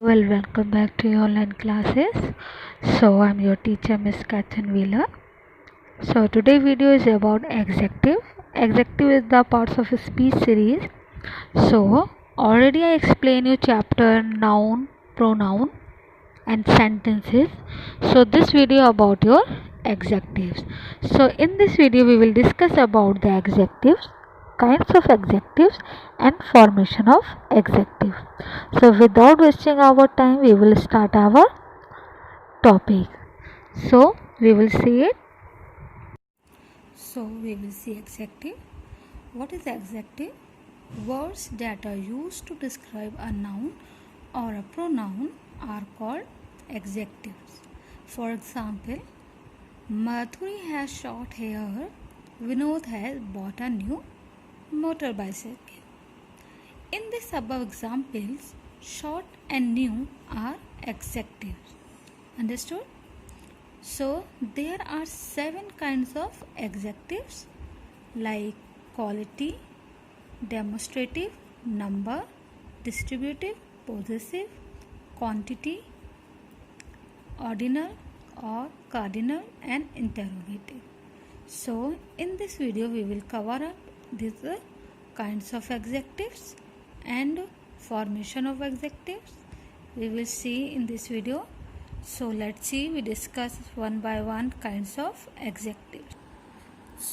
Well, welcome back to your online classes. I'm your teacher, Miss Katherine Wheeler. Today video is about adjective. Adjective is the parts of a speech series. Already I explained you chapter noun, pronoun, and sentences. This video about your adjectives. In this video we will discuss about the adjectives, kinds of adjectives, and formation of adjectives. Without wasting our time, we will start our topic. We will see it. We will see adjective. What is adjective? Words that are used to describe a noun or a pronoun are called adjectives. For example, Madhuri has short hair. Vinod has bought a new motor bicycle. In these above examples, short and new are adjectives. Understood? There are 7 kinds of adjectives like quality, demonstrative, number, distributive, possessive, quantity, ordinal or cardinal, and interrogative. In this video we will cover up these kinds of adjectives and formation of adjectives. We will see in this video. Let's see, we discuss one by one kinds of adjectives.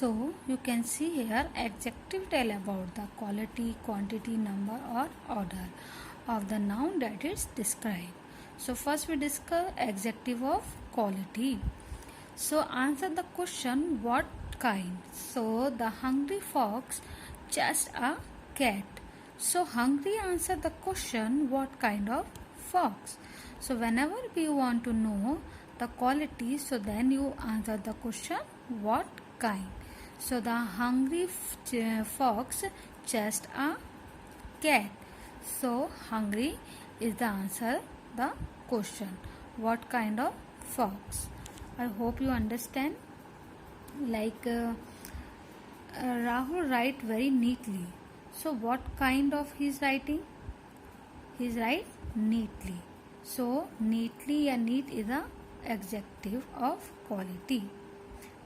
You can see here adjective tell about the quality, quantity, number or order of the noun that is described. First we discuss adjective of quality. Answer the question, what kind? The hungry fox chased a cat. Hungry answer the question, what kind of fox? Whenever we want to know the quality, then you answer the question, what kind? The hungry fox chased a cat. Hungry is the answer the question, what kind of fox? I hope you understand. Rahul write very neatly. What kind of his writing? He write neatly. Neatly and neat is the adjective of quality.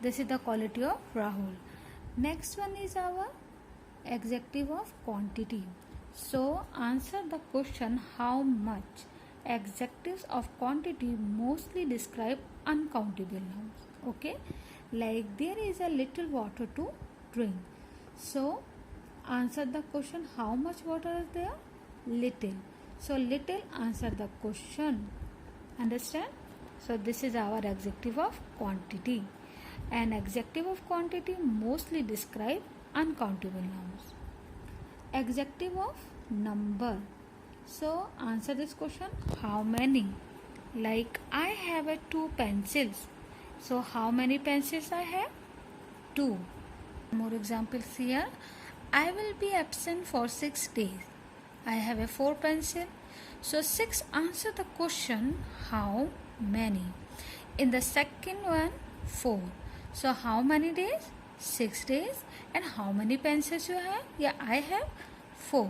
This is the quality of Rahul. Next one is our adjective of quantity. Answer the question, how much? Adjectives of quantity mostly describe uncountable nouns. Okay, like there is a little water to drink. Answer the question, how much water is there? Little. Little answer the question. Understand? This is our adjective of quantity. An adjective of quantity mostly describe uncountable nouns. Adjective of number. Answer this question, how many? Like I have 2 pencils. How many pencils I have? 2. More examples here. I will be absent for 6 days. I have 4 pencils. 6 answer the question, how many? In the second one, 4. How many days? 6 days. And how many pencils you have? Yeah, I have 4.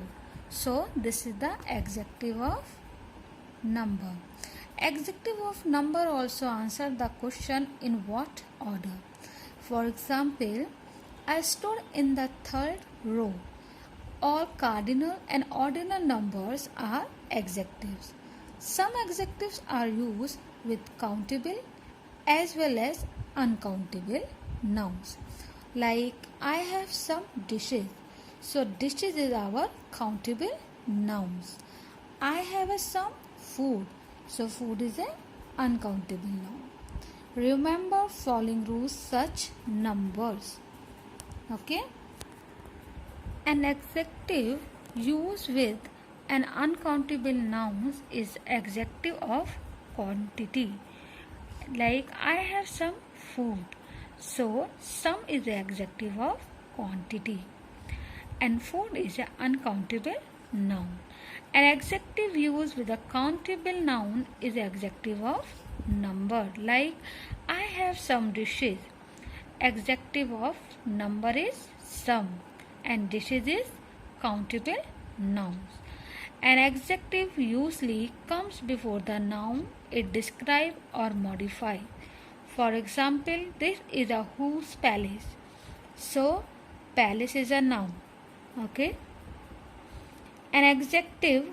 This is the adjective of number. Adjective of number also answer the question, in what order? For example, I stood in the 3rd row. All cardinal and ordinal numbers are adjectives. Some adjectives are used with countable as well as uncountable nouns. Like I have some dishes. Dishes is our countable nouns. I have some food. Food is an uncountable noun. Remember following rules such numbers. Okay. An adjective used with an uncountable noun is adjective of quantity. Like I have some food. Some is the adjective of quantity. And food is an uncountable noun. An adjective used with a countable noun is adjective of number. Like I have some dishes. Adjective of number is some, and dishes is countable nouns. An adjective usually comes before the noun it describes or modifies. For example, this is a whose palace. So, palace is a noun. Okay. An adjective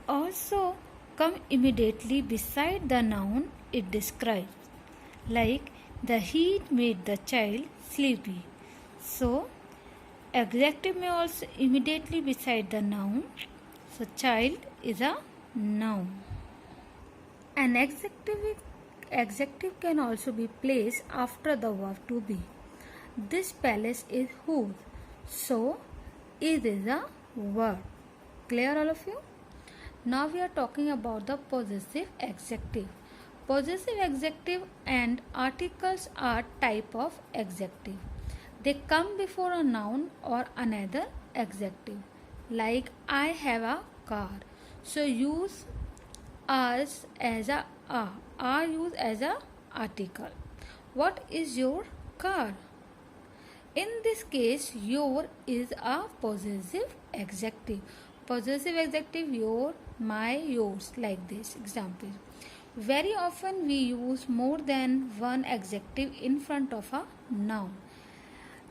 also come immediately beside the noun it describes. Like the heat made the child sleepy. So, adjective may also immediately beside the noun. So, child is a noun. An adjective can also be placed after the verb to be. This palace is whose. So, is a verb. Clear all of you? Now we are talking about the possessive adjective. Possessive adjective and articles are type of adjective. They come before a noun or another adjective. Like I have a car. So use as a are used as a article. What is your car? In this case, your is a possessive adjective. Possessive adjective your, my, yours, like this. Example. Very often we use more than one adjective in front of a noun.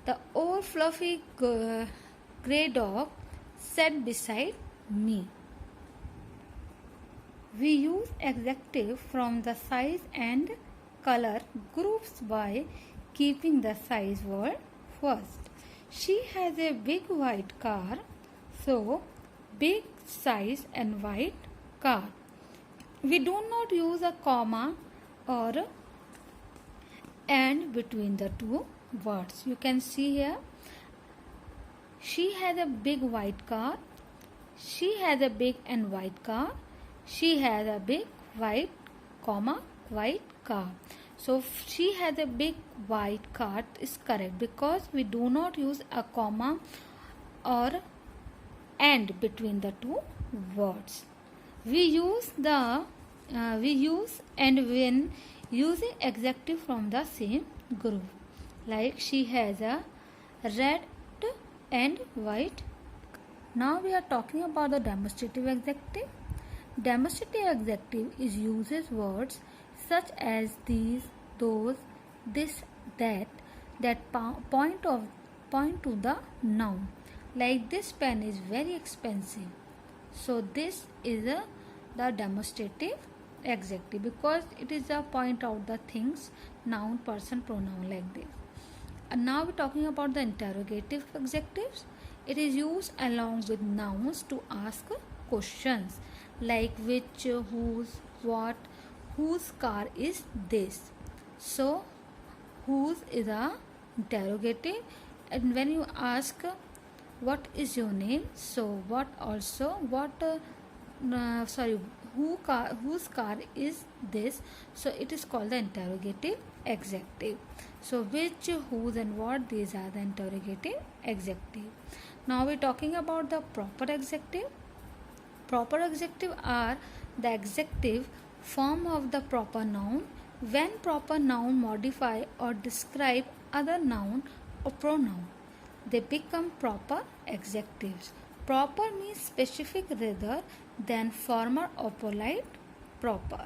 The old fluffy grey dog sat beside me. We use adjective from the size and color groups by keeping the size word first. She has a big white car, so big size and white car. We do not use a comma or and between the two words. You can see here. She has a big white car. She has a big and white car. She has a big white car. So she has a big white car is correct because we do not use a comma or and between the two words. We use and when using adjective from the same group. Like she has a red and white. Now we are talking about the demonstrative adjective. Demonstrative adjective is uses words such as these, those, this, that point to the noun. Like this pen is very expensive. So this is the demonstrative adjective because it is a point out the things, noun, person, pronoun, like this. And now we're talking about the interrogative adjectives. It is used along with nouns to ask questions like which, whose, what, whose car is this. So whose is a interrogative, and when you ask what is your name, so what also whose car is this, so it is called the interrogative adjective. So which, whose and what, these are the interrogative adjective. Now we're talking about the proper adjective. Proper adjective are the adjective form of the proper noun when proper noun modify or describe other noun or pronoun. They become proper adjectives. Proper means specific rather than formal or polite. Proper.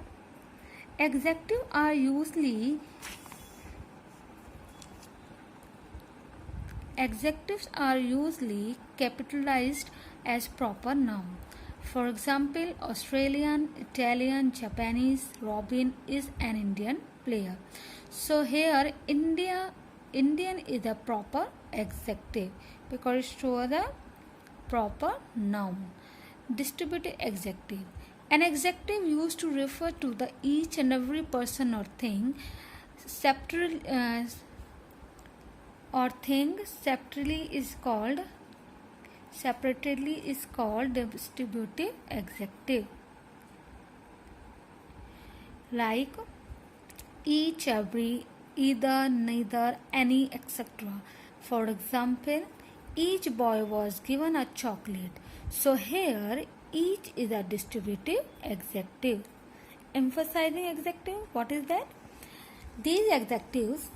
Adjectives are usually capitalized as proper noun. For example, Australian, Italian, Japanese, Robin is an Indian player. So here Indian is a proper adjective because it shows the proper noun. Distributive adjective. An adjective used to refer to the each and every person or thing separately is called distributive adjective. Like each, every, either, neither, any, etc. For example, each boy was given a chocolate. So here each is a distributive adjective. Emphasizing adjective, what is that? These adjectives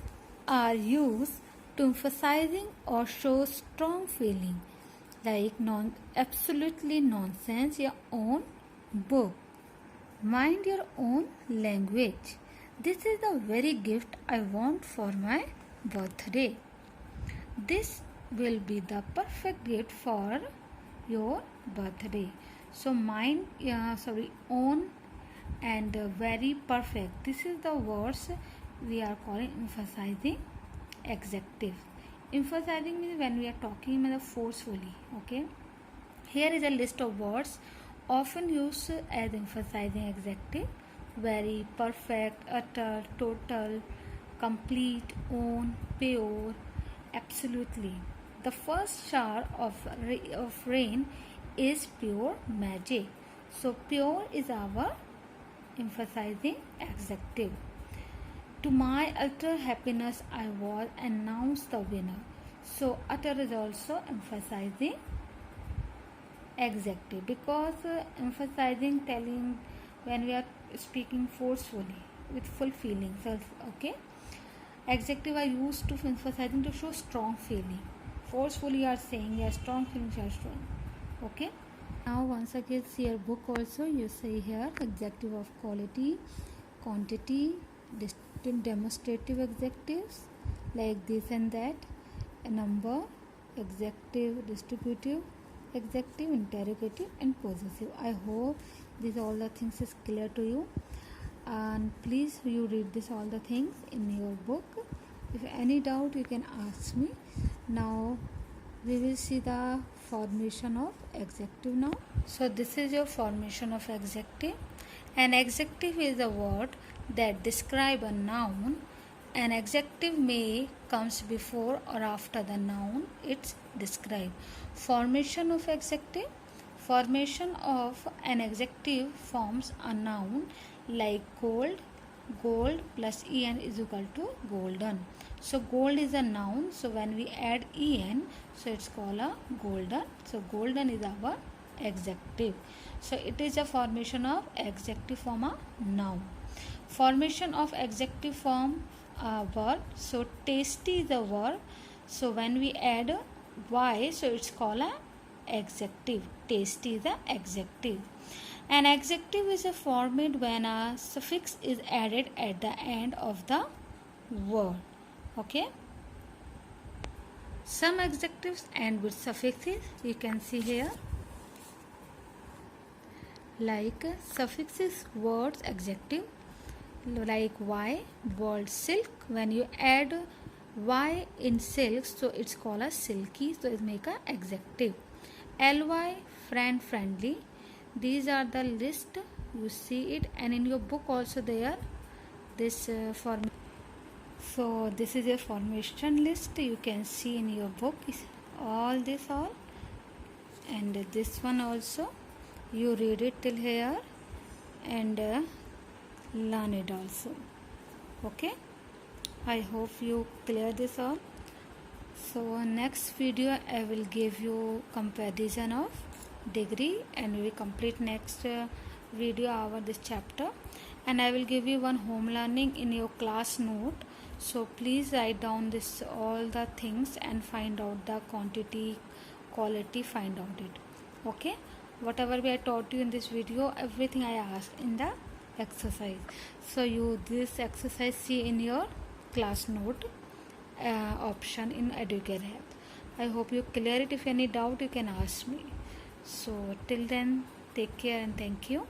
are used to emphasizing or show strong feeling. like absolutely nonsense, your own book. Mind your own language. This is the very gift I want for my birthday. This will be the perfect gift for your birthday. So own and very perfect. This is the words we are calling emphasizing adjective. Emphasizing means when we are talking forcefully. Okay. Here is a list of words often used as emphasizing adjective: very, perfect, utter, total, complete, own, pure, absolutely. The first shower of rain is pure magic. So pure is our emphasizing adjective. To my utter happiness, I was announced the winner. So utter is also emphasizing adjective, because emphasizing, telling when we are speaking forcefully with full feelings. Okay, adjective are used to emphasizing to show strong feeling. Forcefully are saying yeah, strong feelings are strong. Okay, now once again see your book also. You say here adjective of quality, quantity, demonstrative adjectives like this and that, a number, adjective, distributive adjective, interrogative, and possessive. I hope these all the things is clear to you, and please you read this all the things in your book. If any doubt you can ask me. Now we will see the formation of adjective now. So this is your formation of adjective. An adjective is a word that describe a noun. An adjective may comes before or after the noun it's described. Formation of adjective. Formation of an adjective forms a noun like gold. Gold plus en is equal to golden. So gold is a noun. So when we add en, so it's called a golden. So golden is our adjective. So it is a formation of adjective form a noun. Formation of adjective form a verb. So tasty is a verb. So when we add y, so it's called a adjective. Tasty is the adjective. An adjective is formed when a suffix is added at the end of the word. Okay. Some adjectives end with suffixes. You can see here. Like suffixes words adjective. Like y, word silk. When you add y in silk, so it's called a silky. So it make a adjective. Ly, friend, friendly. These are the list. You see it, and in your book also there this form. So this is your formation list. You can see in your book all this all, and this one also. You read it till here and learn it also. Okay, I hope you clear this all. So next video I will give you comparison of degree, and we will complete next video our this chapter, and I will give you one home learning in your class note. So please write down this all the things and find out the quantity, quality, find out it. Okay, whatever we have taught you in this video, everything I asked in the exercise. So you this exercise see in your class note option in Educare Help. I hope you clear it. If any doubt you can ask me. So till then, take care and thank you.